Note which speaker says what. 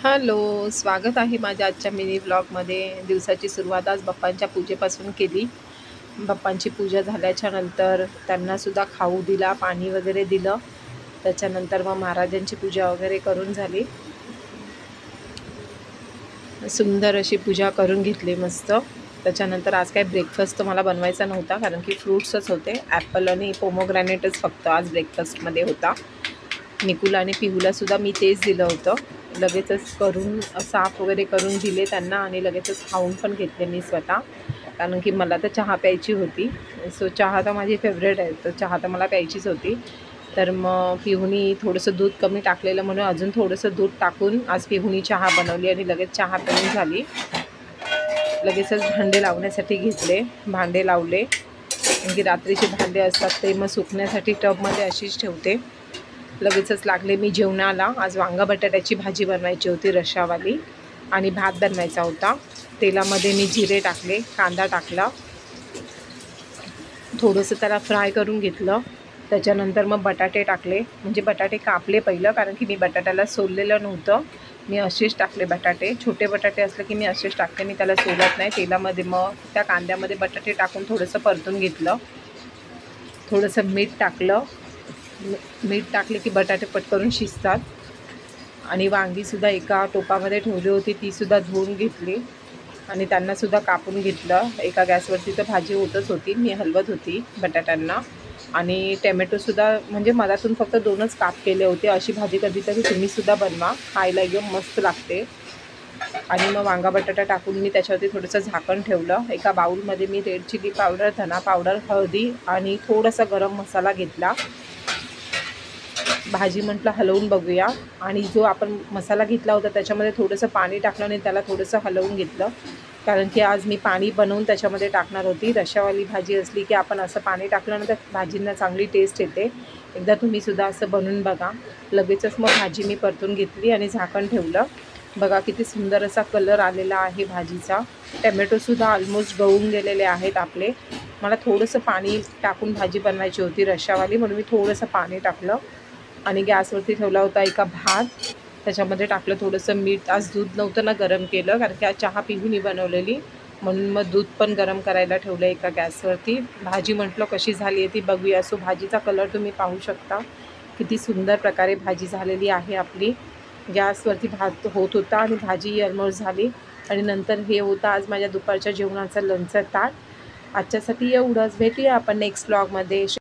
Speaker 1: Hello, स्वागत आहे माझ्या आजच्या मिनी व्लॉगमध्ये. दिवसाची सुरुवात आज बाप्पांच्या पूजेपासून केली. बाप्पांची पूजा झाल्याच्या नंतर त्यांनासुद्धा खाऊ दिला, पाणी वगैरे दिलं. त्याच्यानंतर मग महाराजांची पूजा वगैरे करून झाली. सुंदर अशी पूजा करून घेतली मस्त. त्याच्यानंतर आज काय ब्रेकफास्ट मला बनवायचा नव्हता, कारण की फ्रूट्सच होते. ॲपल आणि पोमोग्रॅनेटच फक्त आज ब्रेकफास्टमध्ये होता. निकूला आणि पिहूलासुद्धा मी तेच दिलं होतं. लगेचच करून साफ वगैरे करून दिले त्यांना आणि लगेचच खाऊन पण घेतले मी स्वतः, कारण की मला तर चहा प्यायची होती. सो चहा तर माझी फेवरेट आहे, तर चहा तर मला प्यायचीच होती. तर मग पिहूनी थोडंसं दूध कमी टाकलेलं म्हणून अजून थोडंसं दूध टाकून आज पिहूनी चहा बनवली आणि लगेच चहा पिऊन झाली. लगेचच भांडे लावण्यासाठी घेतले, भांडे लावले. कारण की रात्रीचे भांडे असतात ते मग सुकण्यासाठी टबमध्ये अशीच ठेवते. लगेचच लागले मी जेवणाला. आज वांगा बटाट्याची भाजी बनवायची होती रश्शावाली आणि भात बनवायचा होता. तेलामध्ये मी जिरे टाकले, कांदा टाकला, थोडंसं त्याला फ्राय करून घेतलं. त्याच्यानंतर मग बटाटे टाकले, म्हणजे बटाटे कापले पहिलं, कारण की मी बटाट्याला सोललेलं नव्हतं. मी असेच टाकले बटाटे. छोटे बटाटे असले की मी असेच टाकते, मी त्याला सोलत नाही. तेलामध्ये मग त्या कांद्यामध्ये बटाटे टाकून थोडंसं परतून घेतलं. थोडंसं मीठ टाकलं. मीठ टाकले की बटाटे पटकरून शिजतात. आणि वांगीसुद्धा एका टोपामध्ये ठेवली होती, तीसुद्धा धुवून घेतली आणि त्यांनासुद्धा कापून घेतलं. एका गॅसवरती तर भाजी होतच होती, मी हलवत होती बटाट्यांना. आणि टॅमॅटोसुद्धा म्हणजे मधातून फक्त 2च काप केले होते. अशी भाजी कधीतरी तुम्हीसुद्धा बनवा, खायला एकदम मस्त लागते. आणि मग वांगा बटाटा टाकून मी त्याच्यावरती थोडंसं झाकण ठेवलं. एका बाऊलमध्ये मी रेड चिली पावडर, धना पावडर, हळदी आणि थोडासा गरम मसाला घेतला. भाजी म्हटलं हलवून बघूया, आणि जो आपण मसाला घेतला होता त्याच्यामध्ये थोडंसं पाणी टाकलं आणि त्याला थोडंसं हलवून घेतलं, कारण की आज मी पाणी बनवून त्याच्यामध्ये टाकणार होती. रश्शावाली भाजी असली की आपण असं पाणी टाकलं ना तर भाजींना चांगली टेस्ट येते. एकदा तुम्हीसुद्धा असं बनवून बघा. लगेचच मग भाजी मी परतून घेतली आणि झाकण ठेवलं. बघा किती सुंदर असा कलर आलेला आहे भाजीचा. टमॅटोसुद्धा ऑलमोस्ट गळून गेलेले आहेत आपले. मला थोडंसं पाणी टाकून भाजी बनवायची होती रश्शावाली, म्हणून मी थोडंसं पाणी टाकलं आणि गॅसवरती ठेवला होता एका भात. त्याच्यामध्ये टाकलं थोडंसं मीठ. आज दूध नव्हतं ना गरम केलं, कारण की आज चहा पिहूनी बनवलेली, म्हणून मग दूध पण गरम करायला ठेवलं एका गॅसवरती. भाजी म्हटलं कशी झाली आहे ती बघूया. सो भाजीचा कलर तुम्ही पाहू शकता, किती सुंदर प्रकारे भाजी झालेली आहे आपली. गॅसवरती भात होत होता आणि भाजी ऑलमोस्ट झाली. आणि नंतर हे होतं आज माझ्या दुपारच्या जेवणाचं लंचचं ताट. आजच्यासाठी एवढंच. भेटूया आपण नेक्स्ट व्लॉगमध्ये.